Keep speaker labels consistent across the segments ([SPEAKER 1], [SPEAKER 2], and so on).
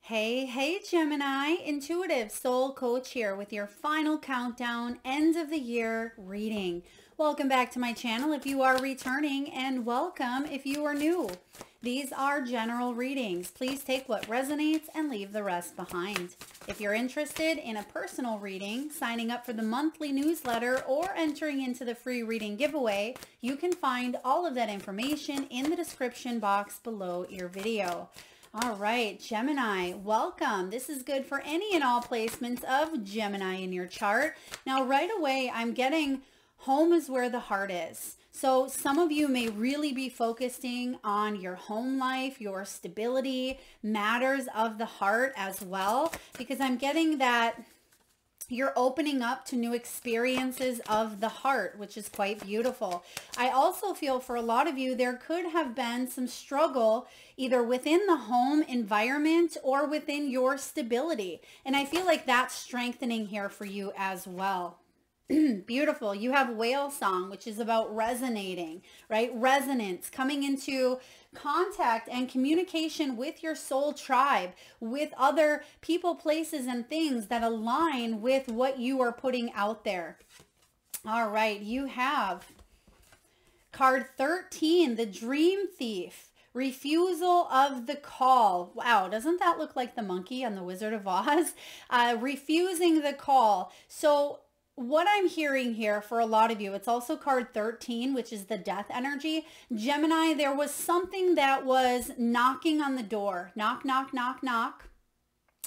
[SPEAKER 1] Hey, Gemini, intuitive soul coach here with your final countdown, end of the year reading. Welcome back to my channel if you are returning, and welcome if you are new. These are general readings. Please take what resonates and leave the rest behind. If you're interested in a personal reading, signing up for the monthly newsletter, or entering into the free reading giveaway, you can find all of that information in the description box below your video. All right, Gemini, welcome. This is good for any and all placements of Gemini in your chart. Now, right away, I'm getting home is where the heart is. So some of you may really be focusing on your home life, your stability, matters of the heart as well, because I'm getting that you're opening up to new experiences of the heart, which is quite beautiful. I also feel for a lot of you, there could have been some struggle either within the home environment or within your stability. And I feel like that's strengthening here for you as well. Beautiful. You have whale song, which is about resonating, right? Resonance, coming into contact and communication with your soul tribe, with other people, places, and things that align with what you are putting out there. All right. You have card 13, the Dream Thief. Refusal of the call. Wow, doesn't that look like the monkey on the Wizard of Oz? Refusing the call. So what I'm hearing here for a lot of you, it's also card 13, which is the death energy. Gemini, there was something that was knocking on the door. Knock, knock, knock, knock.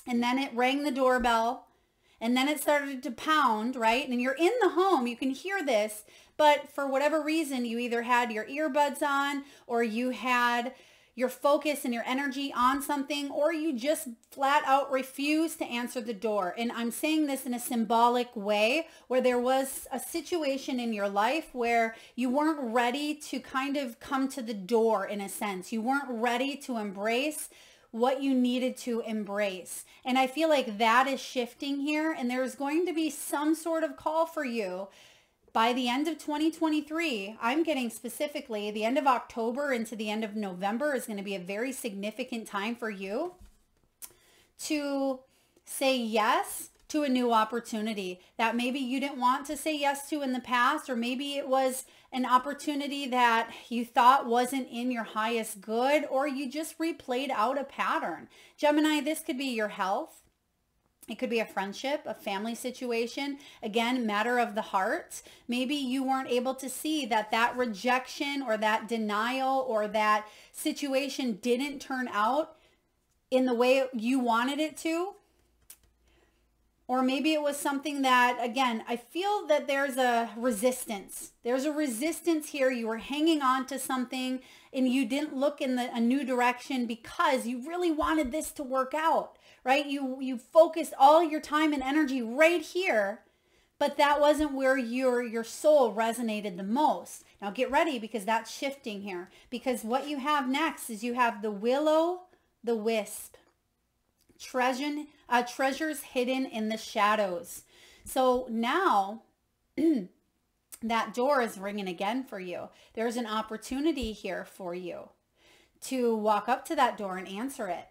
[SPEAKER 1] And then it rang the doorbell. And then it started to pound, right? And you're in the home. You can hear this. But for whatever reason, you either had your earbuds on or you had your focus and your energy on something, or you just flat out refuse to answer the door. And I'm saying this in a symbolic way, where there was a situation in your life where you weren't ready to kind of come to the door in a sense. You weren't ready to embrace what you needed to embrace. And I feel like that is shifting here, and there's going to be some sort of call for you by the end of 2023. I'm getting specifically the end of October into the end of November is going to be a very significant time for you to say yes to a new opportunity that maybe you didn't want to say yes to in the past, or maybe it was an opportunity that you thought wasn't in your highest good, or you just replayed out a pattern. Gemini, this could be your health. It could be a friendship, a family situation. Again, matter of the heart. Maybe you weren't able to see that that rejection or that denial or that situation didn't turn out in the way you wanted it to. Or maybe it was something that, again, I feel that there's a resistance. There's a resistance here. You were hanging on to something and you didn't look in a new direction because you really wanted this to work out, right? You focused all your time and energy right here, but that wasn't where your soul resonated the most. Now get ready, because that's shifting here, because what you have next is you have the willow, the wisp. Treasures hidden in the shadows. So now that door is ringing again for you. There's an opportunity here for you to walk up to that door and answer it.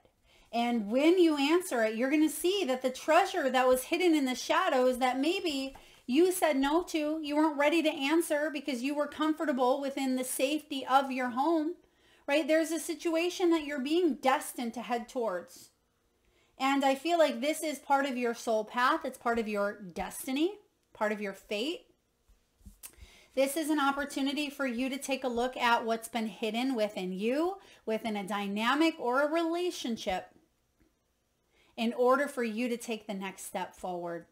[SPEAKER 1] And when you answer it, you're going to see that the treasure that was hidden in the shadows that maybe you said no to, you weren't ready to answer because you were comfortable within the safety of your home, right? There's a situation that you're being destined to head towards. And I feel like this is part of your soul path. It's part of your destiny, part of your fate. This is an opportunity for you to take a look at what's been hidden within you, within a dynamic or a relationship, in order for you to take the next step forward.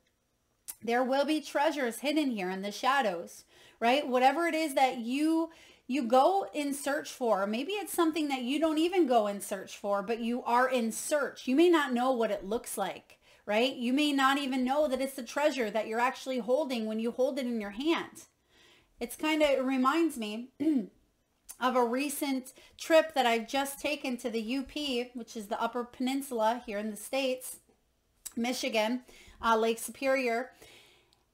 [SPEAKER 1] There will be treasures hidden here in the shadows, right? Whatever it is that you go in search for. Maybe it's something that you don't even go in search for, but you are in search. You may not know what it looks like, right? You may not even know that it's the treasure that you're actually holding when you hold it in your hand. It reminds me of a recent trip that I've just taken to the UP, which is the Upper Peninsula here in the States, Michigan, Lake Superior.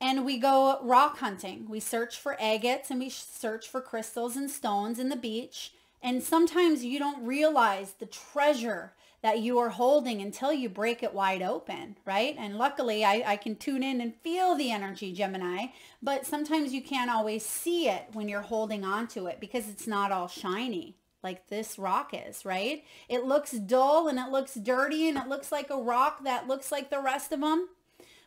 [SPEAKER 1] And we go rock hunting. We search for agates and we search for crystals and stones in the beach. And sometimes you don't realize the treasure that you are holding until you break it wide open, right? And luckily I can tune in and feel the energy, Gemini, but sometimes you can't always see it when you're holding on to it because it's not all shiny like this rock is, right? It looks dull and it looks dirty and it looks like a rock that looks like the rest of them,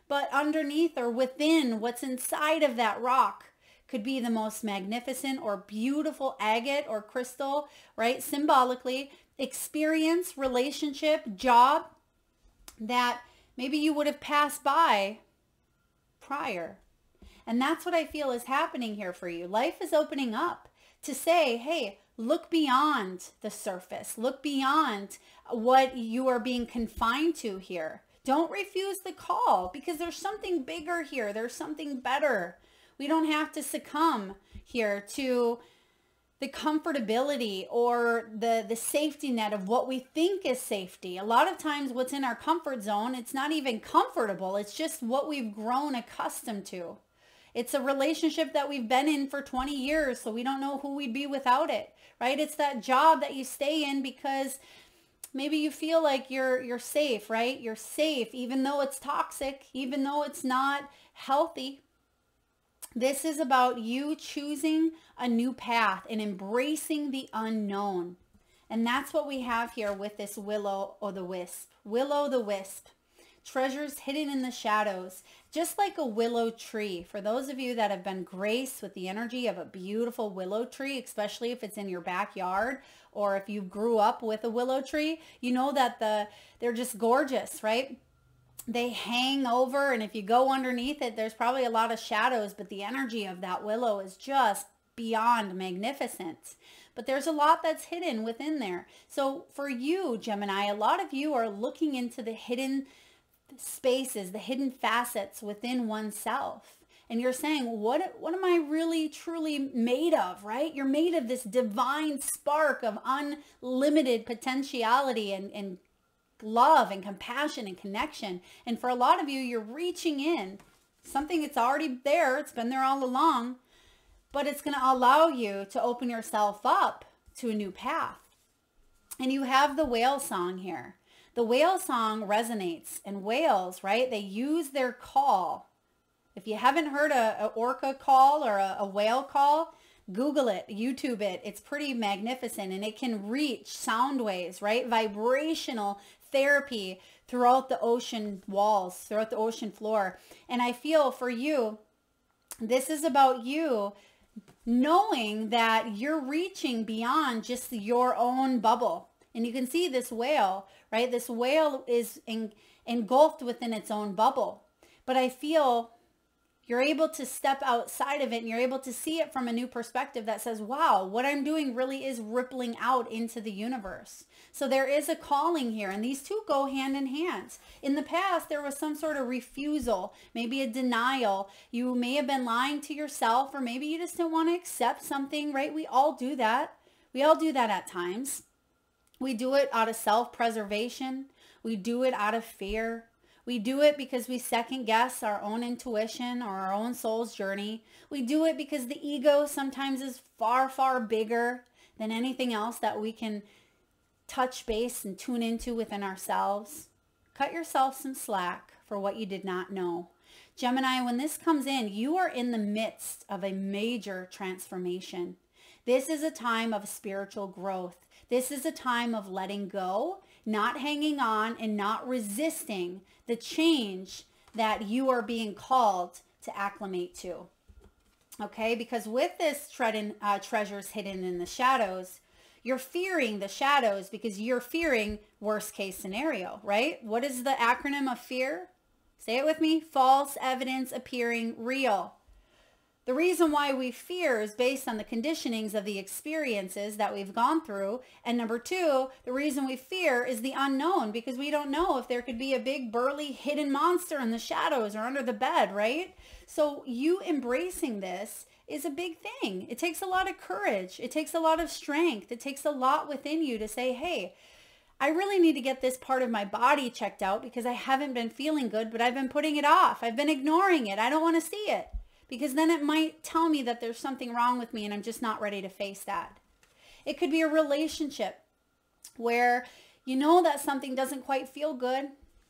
[SPEAKER 1] but underneath or within what's inside of that rock could be the most magnificent or beautiful agate or crystal, right? Symbolically, experience, relationship, job that maybe you would have passed by prior. And that's what I feel is happening here for you. Life is opening up to say, hey, look beyond the surface. Look beyond what you are being confined to here. Don't refuse the call because there's something bigger here. There's something better. We don't have to succumb here to the comfortability or the safety net of what we think is safety. A lot of times what's in our comfort zone, it's not even comfortable. It's just what we've grown accustomed to. It's a relationship that we've been in for 20 years, so we don't know who we'd be without it, right? It's that job that you stay in because maybe you feel like you're safe, right? You're safe even though it's toxic, even though it's not healthy. This is about you choosing a new path and embracing the unknown. And that's what we have here with this willow or the wisp. Willow the wisp. Treasures hidden in the shadows. Just like a willow tree. For those of you that have been graced with the energy of a beautiful willow tree, especially if it's in your backyard or if you grew up with a willow tree, you know that they're just gorgeous, right? They hang over, and if you go underneath it, there's probably a lot of shadows, but the energy of that willow is just beyond magnificent. But there's a lot that's hidden within there. So for you, Gemini, a lot of you are looking into the hidden spaces, the hidden facets within oneself. And you're saying, what am I really truly made of, right? You're made of this divine spark of unlimited potentiality and love and compassion and connection. And for a lot of you, you're reaching in something that's already there. It's been there all along, but it's going to allow you to open yourself up to a new path. And you have the whale song here. The whale song resonates, and whales, right? They use their call. If you haven't heard a orca call or a whale call, Google it, YouTube it. It's pretty magnificent, and it can reach sound waves, right? Vibrational therapy throughout the ocean walls, throughout the ocean floor. And I feel for you, this is about you knowing that you're reaching beyond just your own bubble. And you can see this whale, right? This whale is engulfed within its own bubble. But I feel you're able to step outside of it and you're able to see it from a new perspective that says, wow, what I'm doing really is rippling out into the universe. So there is a calling here, and these two go hand in hand. In the past, there was some sort of refusal, maybe a denial. You may have been lying to yourself, or maybe you just didn't want to accept something, right? We all do that. We all do that at times. We do it out of self-preservation. We do it out of fear. We do it because we second guess our own intuition or our own soul's journey. We do it because the ego sometimes is far, far bigger than anything else that we can touch base and tune into within ourselves. Cut yourself some slack for what you did not know. Gemini, when this comes in, you are in the midst of a major transformation. This is a time of spiritual growth. This is a time of letting go, not hanging on, and not resisting the change that you are being called to acclimate to. Okay, because with this treasures hidden in the shadows, you're fearing the shadows because you're fearing worst case scenario, right? What is the acronym of fear? Say it with me. False evidence appearing real. The reason why we fear is based on the conditionings of the experiences that we've gone through. And number two, the reason we fear is the unknown, because we don't know if there could be a big burly hidden monster in the shadows or under the bed, right? So you embracing this is a big thing. It takes a lot of courage. It takes a lot of strength. It takes a lot within you to say, hey, I really need to get this part of my body checked out because I haven't been feeling good, but I've been putting it off. I've been ignoring it. I don't want to see it, because then it might tell me that there's something wrong with me and I'm just not ready to face that. It could be a relationship where You know that something doesn't quite feel good,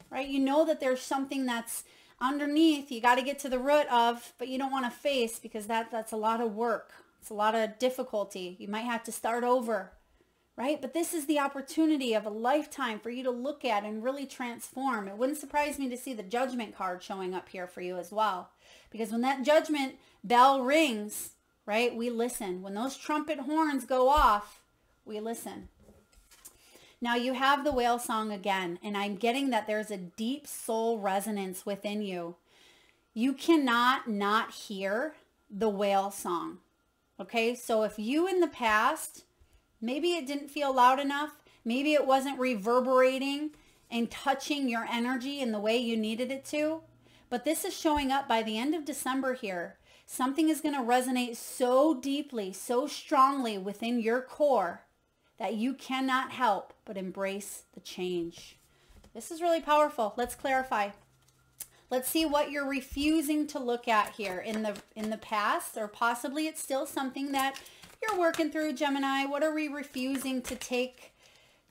[SPEAKER 1] right? You know that there's something that's underneath you got to get to the root of, but you don't want to face because that's a lot of work. It's a lot of difficulty. You might have to start over, right? But this is the opportunity of a lifetime for you to look at and really transform. It wouldn't surprise me to see the judgment card showing up here for you as well. Because when that judgment bell rings, right, we listen. When those trumpet horns go off, we listen. Now you have the whale song again, and I'm getting that there's a deep soul resonance within you. You cannot not hear the whale song. Okay, so if you in the past, maybe it didn't feel loud enough, maybe it wasn't reverberating and touching your energy in the way you needed it to, but this is showing up by the end of December here. Something is going to resonate so deeply, so strongly within your core that you cannot help but embrace the change. This is really powerful. Let's clarify. Let's see what you're refusing to look at here in the past, or possibly it's still something that you're working through, Gemini. What are we refusing to take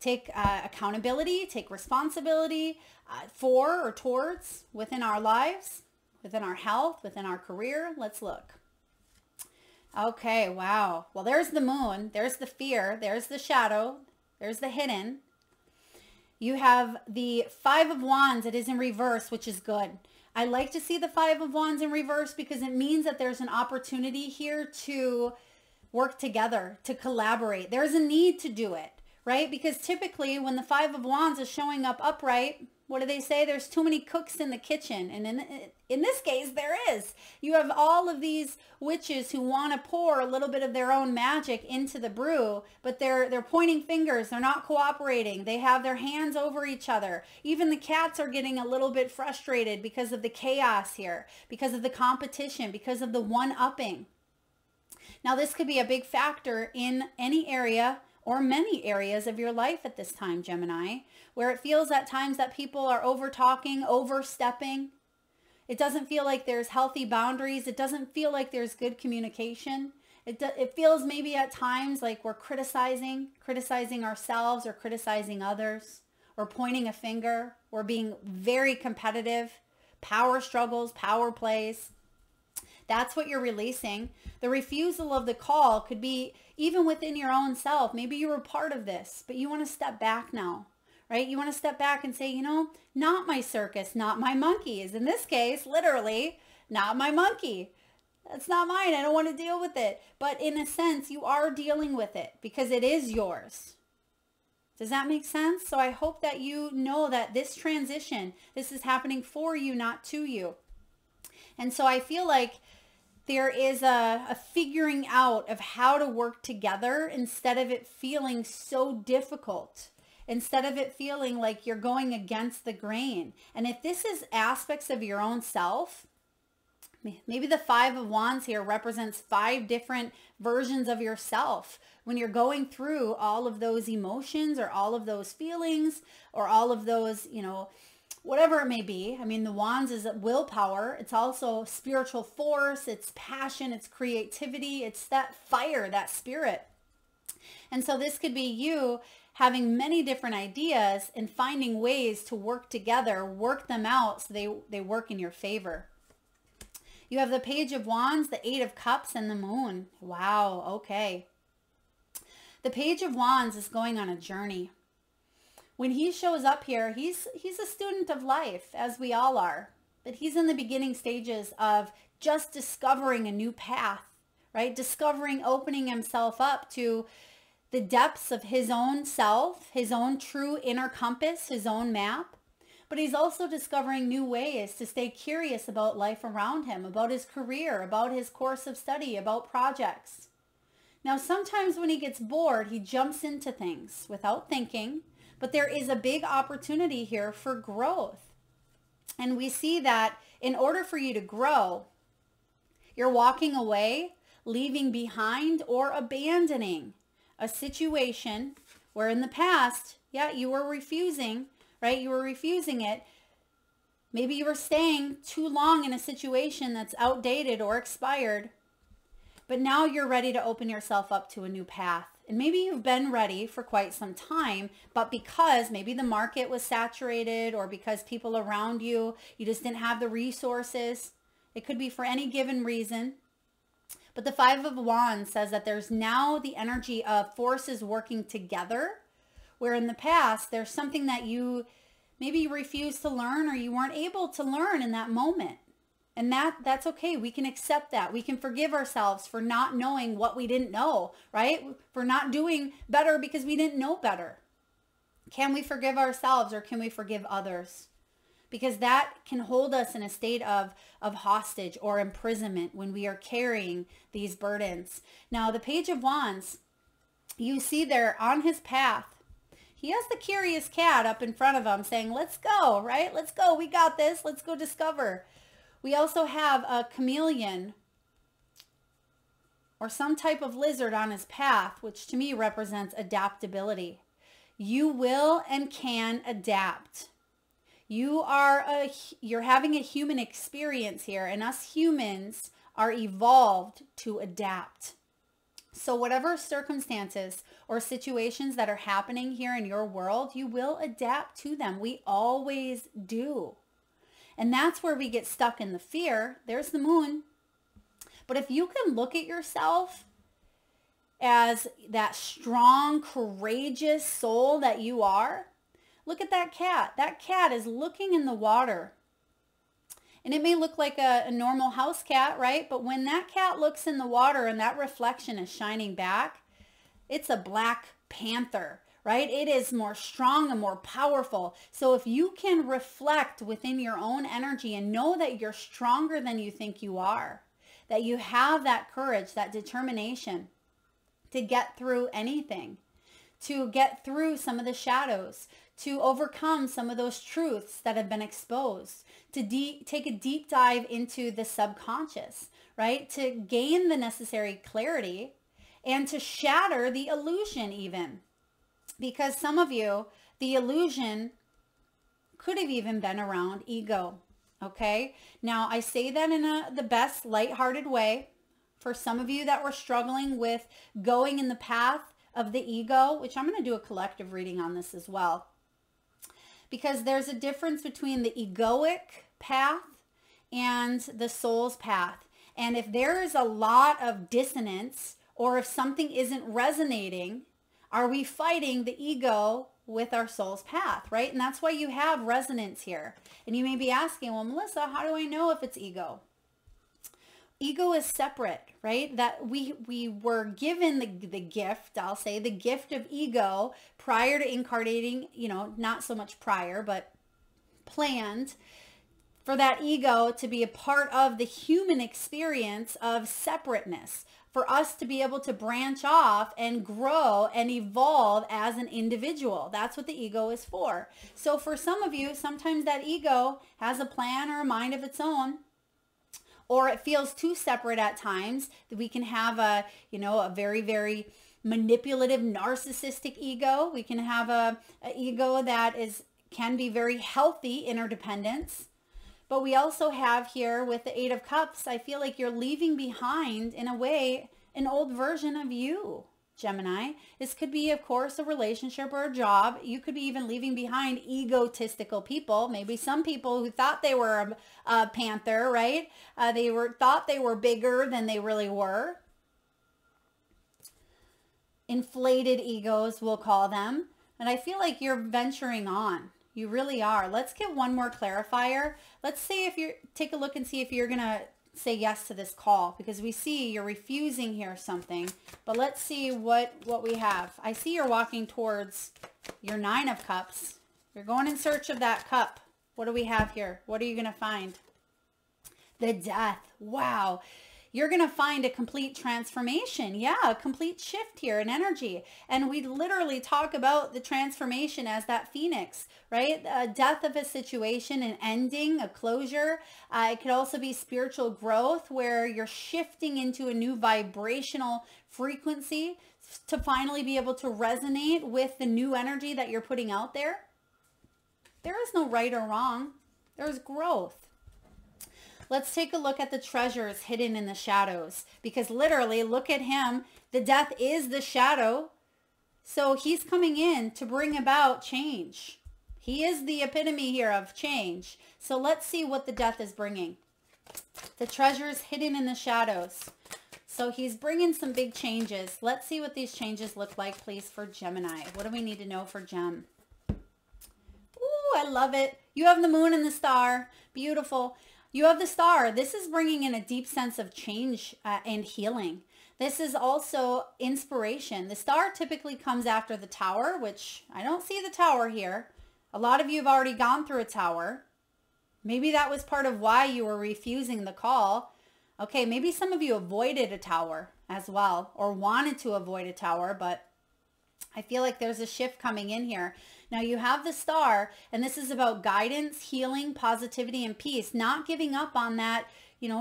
[SPEAKER 1] accountability, take responsibility for or towards within our lives, within our health, within our career? Let's look. Okay, wow. Well, there's the moon, there's the fear, there's the shadow, there's the hidden. You have the Five of Wands. It is in reverse, which is good. I like to see the Five of Wands in reverse because it means that there's an opportunity here to work together, to collaborate. There's a need to do it, right? Because typically when the Five of Wands is showing up upright, what do they say? There's too many cooks in the kitchen. And in this case, there is. You have all of these witches who want to pour a little bit of their own magic into the brew, but they're pointing fingers. They're not cooperating. They have their hands over each other. Even the cats are getting a little bit frustrated because of the chaos here, because of the competition, because of the one-upping. Now, this could be a big factor in any area or many areas of your life at this time, Gemini, where it feels at times that people are over-talking, overstepping. It doesn't feel like there's healthy boundaries. It doesn't feel like there's good communication. It feels maybe at times like we're criticizing ourselves or criticizing others, or pointing a finger. We're being very competitive, power struggles, power plays. That's what you're releasing. The refusal of the call could be even within your own self. Maybe you were part of this, but you want to step back now, right? You want to step back and say, you know, not my circus, not my monkeys. In this case, literally, not my monkey. That's not mine. I don't want to deal with it. But in a sense, you are dealing with it because it is yours. Does that make sense? So I hope that you know that this transition, this is happening for you, not to you. And so I feel like there is a figuring out of how to work together instead of it feeling so difficult, instead of it feeling like you're going against the grain. And if this is aspects of your own self, maybe the Five of Wands here represents 5 different versions of yourself. When you're going through all of those emotions or all of those feelings or all of those, you know, whatever it may be. I mean, the Wands is willpower. It's also spiritual force. It's passion. It's creativity. It's that fire, that spirit. And so this could be you having many different ideas and finding ways to work together, work them out so they work in your favor. You have the Page of Wands, the Eight of Cups, and the Moon. Wow, okay. The Page of Wands is going on a journey. When he shows up here, he's a student of life, as we all are. But he's in the beginning stages of just discovering a new path, right? Discovering, opening himself up to the depths of his own self, his own true inner compass, his own map. But he's also discovering new ways to stay curious about life around him, about his career, about his course of study, about projects. Now, sometimes when he gets bored, he jumps into things without thinking. But there is a big opportunity here for growth. And we see that in order for you to grow, you're walking away, leaving behind, or abandoning a situation where in the past, yeah, you were refusing, right? You were refusing it. Maybe you were staying too long in a situation that's outdated or expired. But now you're ready to open yourself up to a new path. And maybe you've been ready for quite some time, but because maybe the market was saturated or because people around you, you just didn't have the resources. It could be for any given reason. But the Five of Wands says that there's now the energy of forces working together, where in the past there's something that you maybe refused to learn or you weren't able to learn in that moment. And that's okay. We can accept that. We can forgive ourselves for not knowing what we didn't know, right? For not doing better because we didn't know better. Can we forgive ourselves or can we forgive others? Because that can hold us in a state of hostage or imprisonment when we are carrying these burdens. Now, the Page of Wands, you see there on his path, he has the curious cat up in front of him saying, let's go, right? Let's go. We got this. Let's go discover. We also have a chameleon or some type of lizard on his path, which to me represents adaptability. You will and can adapt. You're having a human experience here, and us humans are evolved to adapt. So whatever circumstances or situations that are happening here in your world, you will adapt to them. We always do. And that's where we get stuck in the fear. There's the moon. But if you can look at yourself as that strong, courageous soul that you are, look at that cat. That cat is looking in the water. And it may look like a normal house cat, right? But when that cat looks in the water and that reflection is shining back, it's a black panther, right? It is more strong and more powerful. So if you can reflect within your own energy and know that you're stronger than you think you are, that you have that courage, that determination to get through anything, to get through some of the shadows, to overcome some of those truths that have been exposed, to take a deep dive into the subconscious, right? To gain the necessary clarity and to shatter the illusion even. Because some of you, the illusion could have even been around ego, okay? Now, I say that in the best lighthearted way. For some of you that were struggling with going in the path of the ego, which I'm going to do a collective reading on this as well. Because there's a difference between the egoic path and the soul's path. And if there is a lot of dissonance or if something isn't resonating, are we fighting the ego with our soul's path, right? And that's why you have resonance here. And you may be asking, well, Melissa, how do I know if it's ego? Ego is separate, right? That we were given the gift, I'll say, the gift of ego prior to incarnating, not so much prior, but planned for that ego to be a part of the human experience of separateness, for us to be able to branch off and grow and evolve as an individual. That's what the ego is for. So for some of you, sometimes that ego has a plan or a mind of its own, or it feels too separate at times. That we can have a very, very manipulative, narcissistic ego. We can have a ego that can be very healthy interdependence. But we also have here with the Eight of Cups, I feel like you're leaving behind, in a way, an old version of you, Gemini. This could be, of course, a relationship or a job. You could be even leaving behind egotistical people. Maybe some people who thought they were a panther, right? Thought they were bigger than they really were. Inflated egos, we'll call them. And I feel like you're venturing on. You really are. Let's get one more clarifier. Let's see if take a look and see if you're going to say yes to this call, because we see you're refusing here something, but let's see what we have. I see you're walking towards your Nine of Cups. You're going in search of that cup. What do we have here? What are you going to find? The Death. Wow. You're going to find a complete transformation. Yeah, a complete shift here in energy. And we literally talk about the transformation as that phoenix, right? A death of a situation, an ending, a closure. It could also be spiritual growth where you're shifting into a new vibrational frequency to finally be able to resonate with the new energy that you're putting out there. There is no right or wrong. There's growth. Let's take a look at the treasures hidden in the shadows, because literally, look at him. The Death is the shadow So he's coming in to bring about change. He is the epitome here of change. So let's see what the death is bringing. The treasure is hidden in the shadows. So he's bringing some big changes. Let's see what these changes look like, please, for Gemini. What do we need to know for Gem? Ooh, I love it. You have the moon and the star. Beautiful. You have the star. This is bringing in a deep sense of change and healing. This is also inspiration. The star typically comes after the tower, which I don't see the tower here. A lot of you have already gone through a tower. Maybe that was part of why you were refusing the call. Okay, maybe some of you avoided a tower as well, or wanted to avoid a tower, but I feel like there's a shift coming in here. Now you have the star, and this is about guidance, healing, positivity, and peace. Not giving up on that,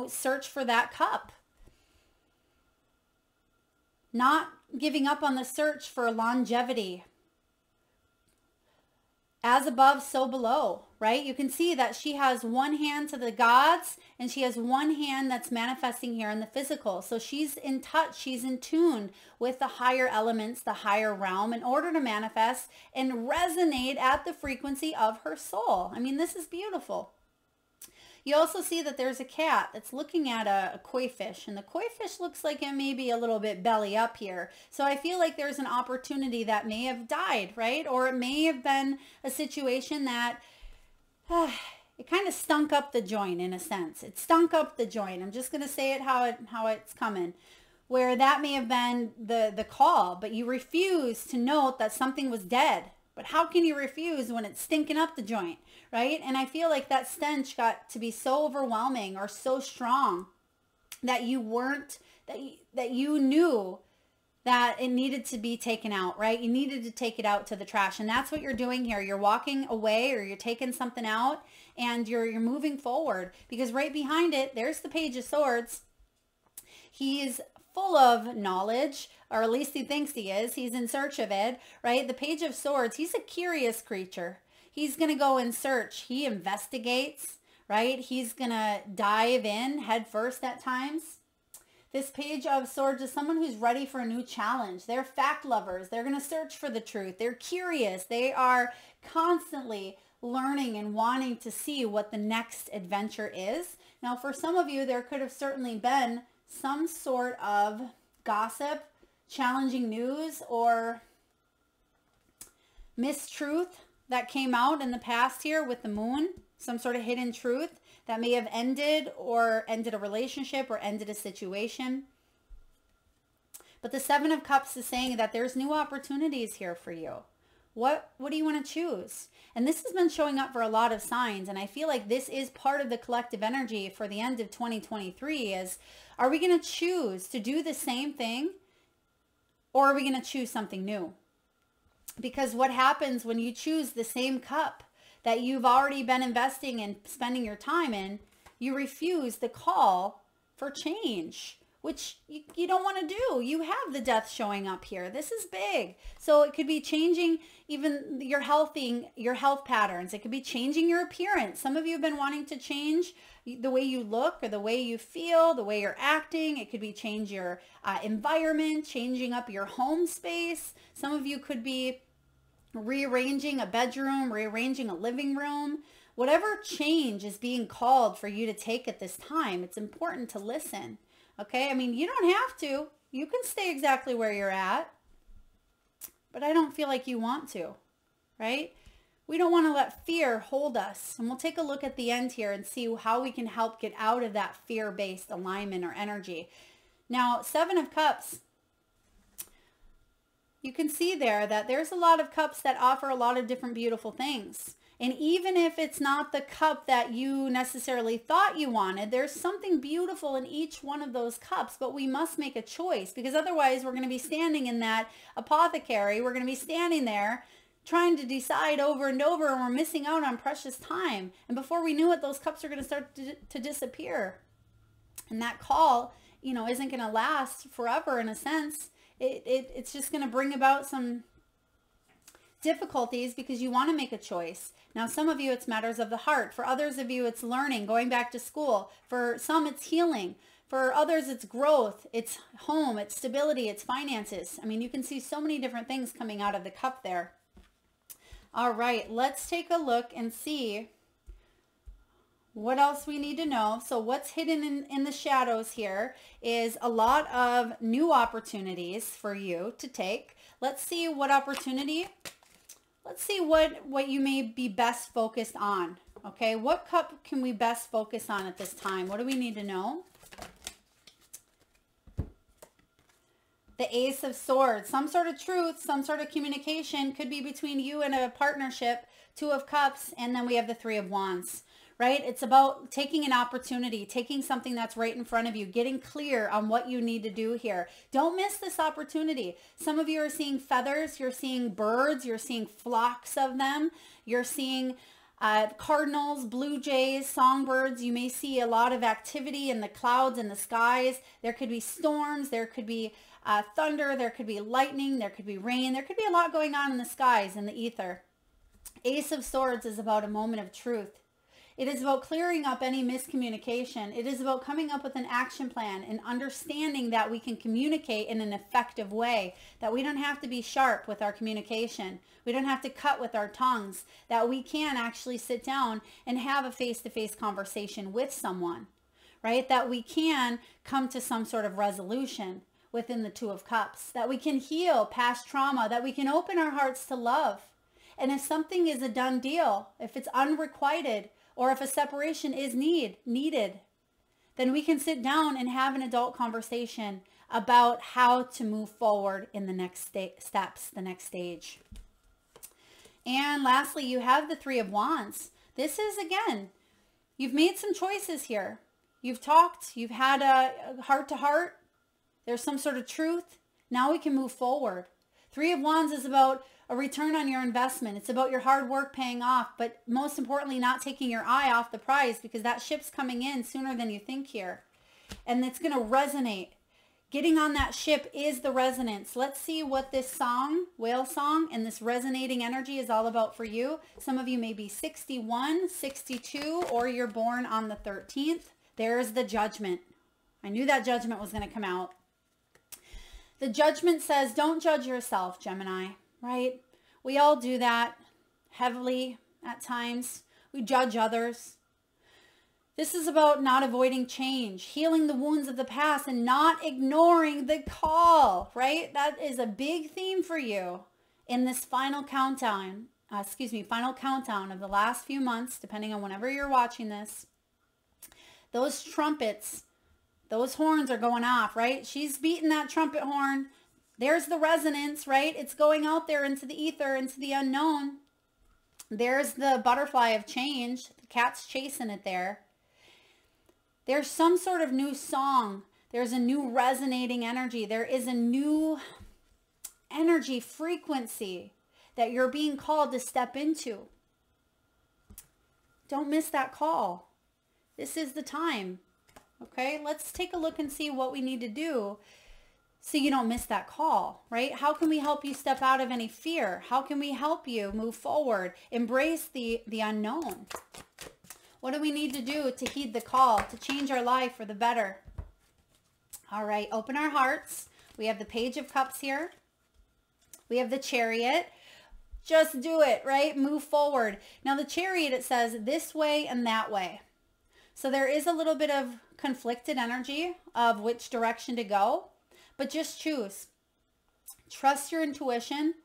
[SPEAKER 1] search for that cup. Not giving up on the search for longevity. As above, so below, right? You can see that she has one hand to the gods and she has one hand that's manifesting here in the physical. So she's in touch, she's in tune with the higher elements, the higher realm, in order to manifest and resonate at the frequency of her soul. I mean, this is beautiful. You also see that there's a cat that's looking at a koi fish, and the koi fish looks like it may be a little bit belly up here. So I feel like there's an opportunity that may have died, right? Or it may have been a situation that it kind of stunk up the joint in a sense. It stunk up the joint. I'm just going to say it how it's coming. Where that may have been the call, but you refuse to note that something was dead. But how can you refuse when it's stinking up the joint, right? And I feel like that stench got to be so overwhelming or so strong that you weren't, that you knew that it needed to be taken out, right? You needed to take it out to the trash. And that's what you're doing here. You're walking away, or you're taking something out, and you're moving forward, because right behind it, there's the Page of Swords. He's full of knowledge, or at least he thinks he is. He's in search of it, right? The Page of Swords, he's a curious creature. He's going to go in search. He investigates, right? He's going to dive in head first at times. This Page of Swords is someone who's ready for a new challenge. They're fact lovers. They're going to search for the truth. They're curious. They are constantly learning and wanting to see what the next adventure is. Now, for some of you, there could have certainly been some sort of gossip, challenging news, or mistruth that came out in the past here with the moon. Some sort of hidden truth that may have ended a relationship or ended a situation. But the Seven of Cups is saying that there's new opportunities here for you. What do you want to choose? And this has been showing up for a lot of signs. And I feel like this is part of the collective energy for the end of 2023 is, are we going to choose to do the same thing, or are we going to choose something new? Because what happens when you choose the same cup that you've already been investing and spending your time in, you refuse the call for change, which you don't want to do. You have the death showing up here. This is big. So it could be changing even your health patterns. It could be changing your appearance. Some of you have been wanting to change the way you look or the way you feel, the way you're acting. It could be change your environment, changing up your home space. Some of you could be rearranging a bedroom, rearranging a living room. Whatever change is being called for you to take at this time, it's important to listen. Okay, I mean, you don't have to. You can stay exactly where you're at. But I don't feel like you want to, right? We don't want to let fear hold us. And we'll take a look at the end here and see how we can help get out of that fear-based alignment or energy. Now, Seven of Cups. You can see there that there's a lot of cups that offer a lot of different beautiful things. And even if it's not the cup that you necessarily thought you wanted, there's something beautiful in each one of those cups, but we must make a choice, because otherwise we're going to be standing in that apothecary. We're going to be standing there trying to decide over and over, and we're missing out on precious time. And before we knew it, those cups are going to start to disappear. And that call, isn't going to last forever in a sense. It's just going to bring about some difficulties because you want to make a choice. Now, some of you, it's matters of the heart. For others of you, it's learning, going back to school. For some, it's healing. For others, it's growth, it's home, it's stability, it's finances. I mean, you can see so many different things coming out of the cup there. All right, let's take a look and see what else we need to know. So what's hidden in the shadows here is a lot of new opportunities for you to take. Let's see what opportunity, let's see what you may be best focused on. Okay, what cup can we best focus on at this time? What do we need to know? The Ace of Swords, some sort of truth, some sort of communication could be between you and a partnership. Two of Cups, and then we have the Three of Wands, right? It's about taking an opportunity, taking something that's right in front of you, getting clear on what you need to do here. Don't miss this opportunity. Some of you are seeing feathers, you're seeing birds, you're seeing flocks of them, you're seeing cardinals, blue jays, songbirds. You may see a lot of activity in the clouds and the skies. There could be storms, there could be thunder, there could be lightning, there could be rain, there could be a lot going on in the skies, in the ether. Ace of Swords is about a moment of truth. It is about clearing up any miscommunication. It is about coming up with an action plan and understanding that we can communicate in an effective way, that we don't have to be sharp with our communication. We don't have to cut with our tongues, that we can actually sit down and have a face-to-face conversation with someone, right? That we can come to some sort of resolution within the Two of Cups, that we can heal past trauma, that we can open our hearts to love. And if something is a done deal, if it's unrequited, or if a separation is needed, then we can sit down and have an adult conversation about how to move forward in the next steps, the next stage. And lastly, you have the Three of Wands. This is, again, you've made some choices here. You've talked, you've had a heart-to-heart. There's some sort of truth. Now we can move forward. Three of Wands is about a return on your investment. It's about your hard work paying off, but most importantly, not taking your eye off the prize, because that ship's coming in sooner than you think here. And it's going to resonate. Getting on that ship is the resonance. Let's see what this song, whale song, and this resonating energy is all about for you. Some of you may be 61, 62, or you're born on the 13th. There's the Judgment. I knew that Judgment was going to come out. The Judgment says, don't judge yourself, Gemini, right? We all do that heavily at times. We judge others. This is about not avoiding change, healing the wounds of the past, and not ignoring the call, right? That is a big theme for you in this final countdown, final countdown of the last few months, depending on whenever you're watching this. Those trumpets, those horns are going off, right? She's beating that trumpet horn. There's the resonance, right? It's going out there into the ether, into the unknown. There's the butterfly of change. The cat's chasing it there. There's some sort of new song. There's a new resonating energy. There is a new energy frequency that you're being called to step into. Don't miss that call. This is the time. Okay, let's take a look and see what we need to do so you don't miss that call, right? How can we help you step out of any fear? How can we help you move forward? Embrace the unknown. What do we need to do to heed the call, to change our life for the better? All right, open our hearts. We have the Page of Cups here. We have the Chariot. Just do it, right? Move forward. Now the Chariot, it says this way and that way. So there is a little bit of conflicted energy of which direction to go, but just choose. Trust your intuition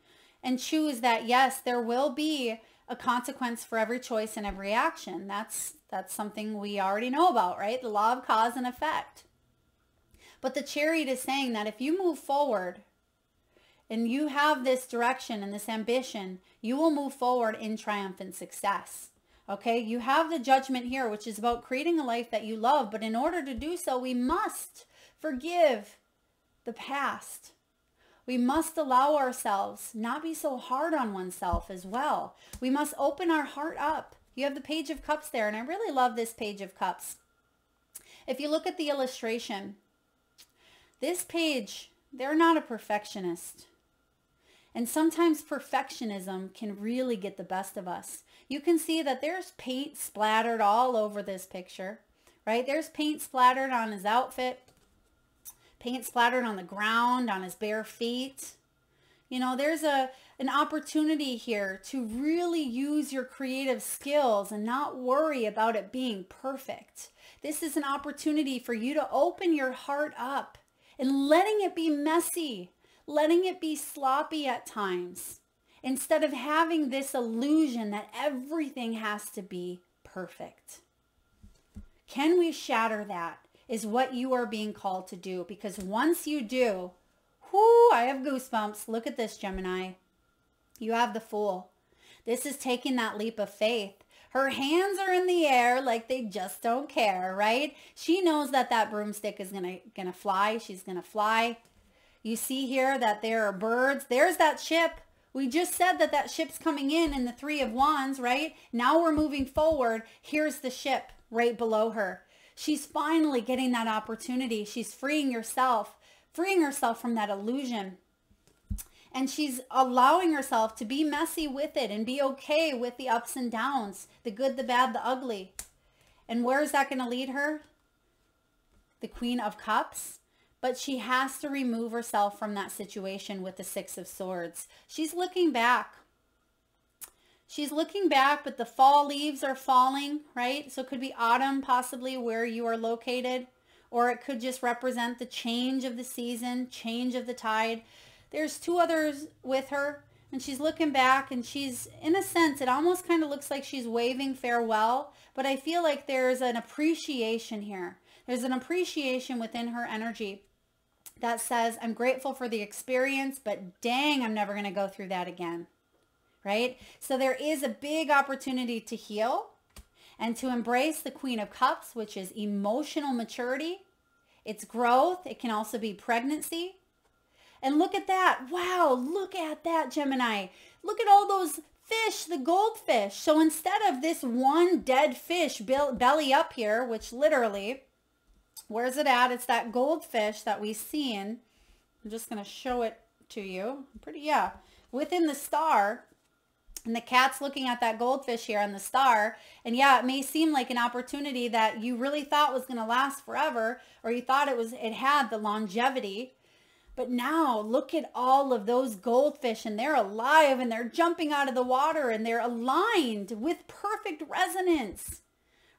[SPEAKER 1] and choose that, yes, there will be a consequence for every choice and every action. That's something we already know about, right? The law of cause and effect. But the Chariot is saying that if you move forward and you have this direction and this ambition, you will move forward in triumphant success. Okay, you have the Judgment here, which is about creating a life that you love. But in order to do so, we must forgive the past. We must allow ourselves not be so hard on oneself as well. We must open our heart up. You have the Page of Cups there, and I really love this Page of Cups. If you look at the illustration, this page, they're not a perfectionist. And sometimes perfectionism can really get the best of us. You can see that there's paint splattered all over this picture, right? There's paint splattered on his outfit, paint splattered on the ground, on his bare feet. You know, there's an opportunity here to really use your creative skills and not worry about it being perfect. This is an opportunity for you to open your heart up and letting it be messy, letting it be sloppy at times, instead of having this illusion that everything has to be perfect. Can we shatter that is what you are being called to do, because once you do, whoo, I have goosebumps. Look at this, Gemini. You have the Fool. This is taking that leap of faith. Her hands are in the air like they just don't care, right? She knows that that broomstick is gonna fly. She's gonna fly. You see here that there are birds. There's that ship. We just said that that ship's coming in the Three of Wands, right? Now we're moving forward. Here's the ship right below her. She's finally getting that opportunity. She's freeing herself from that illusion. And she's allowing herself to be messy with it and be okay with the ups and downs, the good, the bad, the ugly. And where is that going to lead her? The Queen of Cups. But she has to remove herself from that situation with the Six of Swords. She's looking back. She's looking back, but the fall leaves are falling, right? So it could be autumn, possibly where you are located. Or it could just represent the change of the season, change of the tide. There's two others with her, and she's looking back, and she's, in a sense, it almost kind of looks like she's waving farewell, but I feel like there's an appreciation here. There's an appreciation within her energy that says, I'm grateful for the experience, but dang, I'm never going to go through that again, right? So there is a big opportunity to heal and to embrace the Queen of Cups, which is emotional maturity. It's growth. It can also be pregnancy. And look at that. Wow, look at that, Gemini. Look at all those fish, the goldfish. So instead of this one dead fish belly up here, which literally, where's it at? It's that goldfish that we've seen. I'm just going to show it to you. Within the star. And the cat's looking at that goldfish here on the star. And yeah, it may seem like an opportunity that you really thought was going to last forever, or you thought it had the longevity. But now look at all of those goldfish, and they're alive, and they're jumping out of the water, and they're aligned with perfect resonance,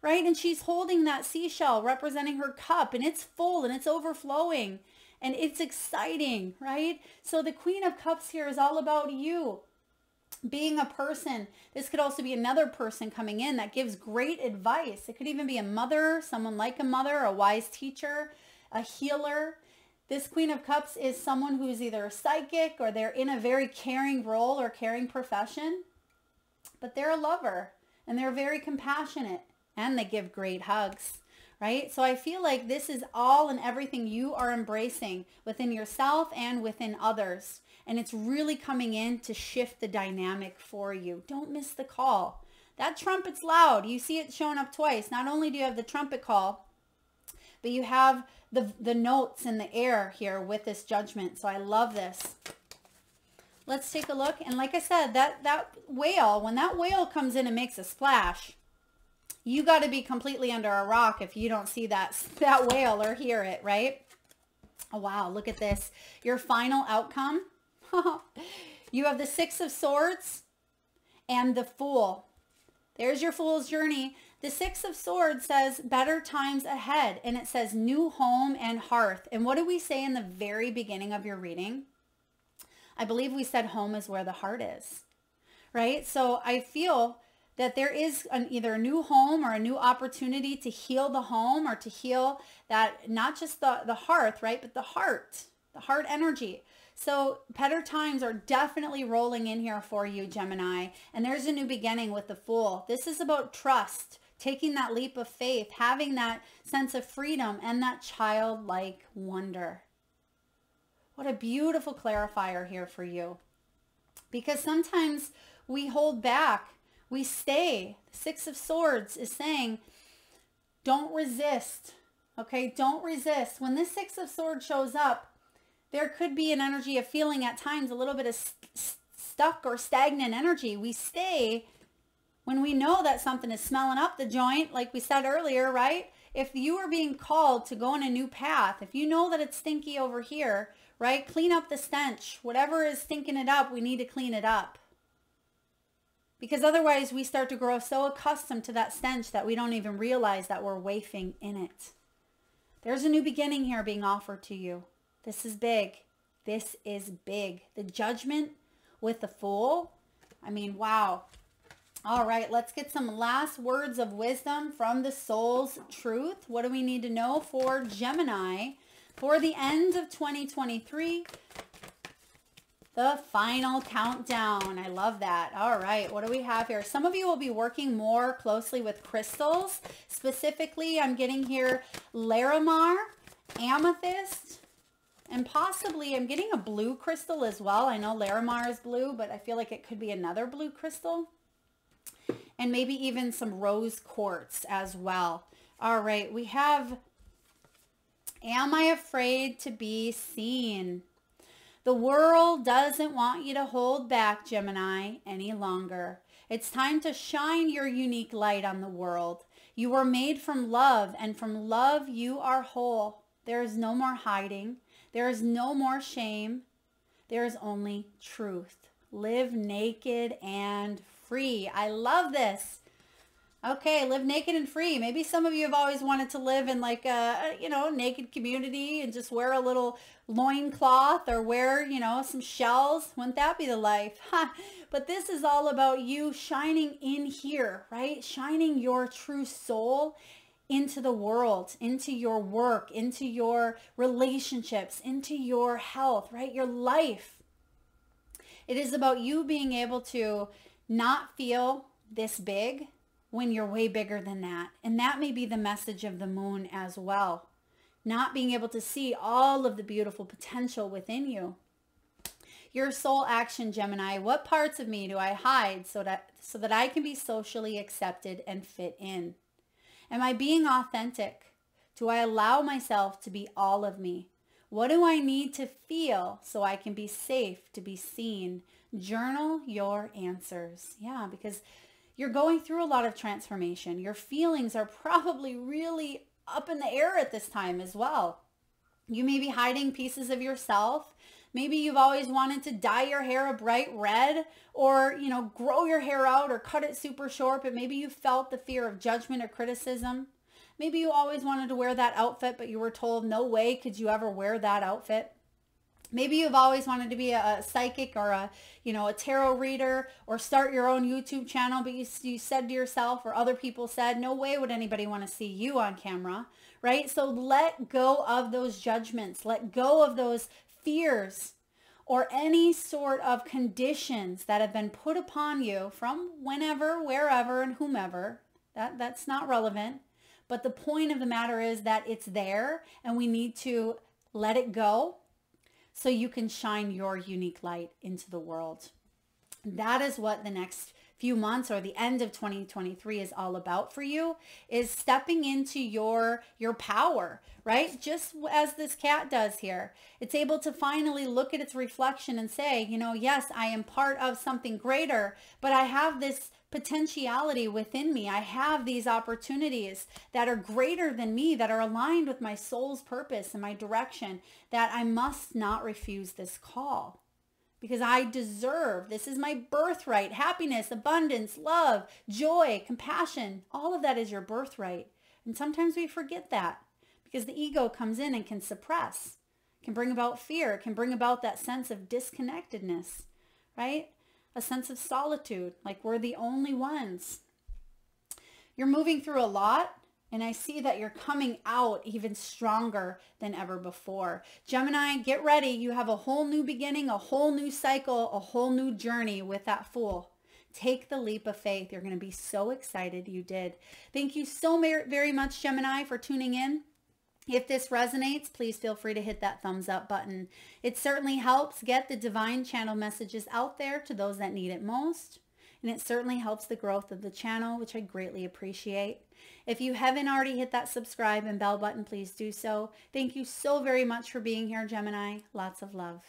[SPEAKER 1] right? And she's holding that seashell representing her cup, and it's full and it's overflowing, and it's exciting, right? So the Queen of Cups here is all about you being a person. This could also be another person coming in that gives great advice. It could even be a mother, someone like a mother, a wise teacher, a healer. This Queen of Cups is someone who's either a psychic or they're in a very caring role or caring profession, but they're a lover and they're very compassionate and they give great hugs, right? So I feel like this is all and everything you are embracing within yourself and within others. And it's really coming in to shift the dynamic for you. Don't miss the call. That trumpet's loud. You see it showing up twice. Not only do you have the trumpet call, but you have the notes in the air here with this judgment. So I love this. Let's take a look. And like I said, that whale, when that whale comes in and makes a splash, you got to be completely under a rock if you don't see that whale or hear it, right? Oh, wow. Look at this. Your final outcome. You have the Six of Swords and the Fool. There's your Fool's journey. The Six of Swords says better times ahead, and it says new home and hearth. And what did we say in the very beginning of your reading? I believe we said home is where the heart is, right? So I feel that there is either a new home or a new opportunity to heal the home, or to heal that, not just the hearth, right? But the heart energy. So better times are definitely rolling in here for you, Gemini. And there's a new beginning with the Fool. This is about trust, taking that leap of faith, having that sense of freedom and that childlike wonder. What a beautiful clarifier here for you. Because sometimes we hold back, we stay. The Six of Swords is saying, don't resist, okay? Don't resist. When this Six of Swords shows up, there could be an energy of feeling at times a little bit of stuck or stagnant energy. We stay when we know that something is smelling up the joint, like we said earlier, right? if you are being called to go on a new path, if you know that it's stinky over here, right? Clean up the stench. Whatever is stinking it up, we need to clean it up. Because otherwise we start to grow so accustomed to that stench that we don't even realize that we're wafting in it. There's a new beginning here being offered to you. This is big. This is big. The judgment with the Fool. I mean, wow. All right, let's get some last words of wisdom from the soul's truth. What do we need to know for Gemini for the end of 2023? The final countdown. I love that. All right, what do we have here? Some of you will be working more closely with crystals. Specifically, I'm getting here Larimar, amethyst, and possibly I'm getting a blue crystal as well. I know Larimar is blue, but I feel like it could be another blue crystal. And maybe even some rose quartz as well. All right, we have, am I afraid to be seen? The world doesn't want you to hold back, Gemini, any longer. It's time to shine your unique light on the world. You were made from love, and from love you are whole. There is no more hiding. There is no more shame. There is only truth. Live naked and free. I love this. Okay, live naked and free. Maybe some of you have always wanted to live in like a, naked community and just wear a little loincloth or wear, some shells. Wouldn't that be the life? But this is all about you shining in here, right? Shining your true soul into the world, into your work, into your relationships, into your health, right? Your life. It is about you being able to not feel this big when you're way bigger than that. And that may be the message of the moon as well. Not being able to see all of the beautiful potential within you. Your soul action, Gemini. What parts of me do I hide so that I can be socially accepted and fit in? Am I being authentic? Do I allow myself to be all of me? What do I need to feel so I can be safe to be seen? Journal your answers. Yeah, because you're going through a lot of transformation. Your feelings are probably really up in the air at this time as well. You may be hiding pieces of yourself. Maybe you've always wanted to dye your hair a bright red or, grow your hair out or cut it super short, but maybe you felt the fear of judgment or criticism. Maybe you always wanted to wear that outfit, but you were told no way could you ever wear that outfit. Maybe you've always wanted to be a psychic or a tarot reader or start your own YouTube channel, but you said to yourself or other people said, no way would anybody want to see you on camera, right? So let go of those judgments. Let go of those fears or any sort of conditions that have been put upon you from whenever, wherever, and whomever. That's not relevant. But the point of the matter is that it's there and we need to let it go so you can shine your unique light into the world. That is what the next few months or the end of 2023 is all about for you, is stepping into your power, right? Just as this cat does here. It's able to finally look at its reflection and say, yes, I am part of something greater, but I have this potentiality within me. I have these opportunities that are greater than me, that are aligned with my soul's purpose and my direction, that I must not refuse this call. Because I deserve, this is my birthright, happiness, abundance, love, joy, compassion, all of that is your birthright. And sometimes we forget that because the ego comes in and can suppress, can bring about fear, can bring about that sense of disconnectedness, right? A sense of solitude, like we're the only ones. You're moving through a lot. And I see that you're coming out even stronger than ever before. Gemini, get ready. You have a whole new beginning, a whole new cycle, a whole new journey with that Fool. Take the leap of faith. You're going to be so excited you did. Thank you so very much, Gemini, for tuning in. If this resonates, please feel free to hit that thumbs up button. It certainly helps get the divine channel messages out there to those that need it most. And it certainly helps the growth of the channel, which I greatly appreciate. If you haven't already hit that subscribe and bell button, please do so. Thank you so very much for being here, Gemini. Lots of love.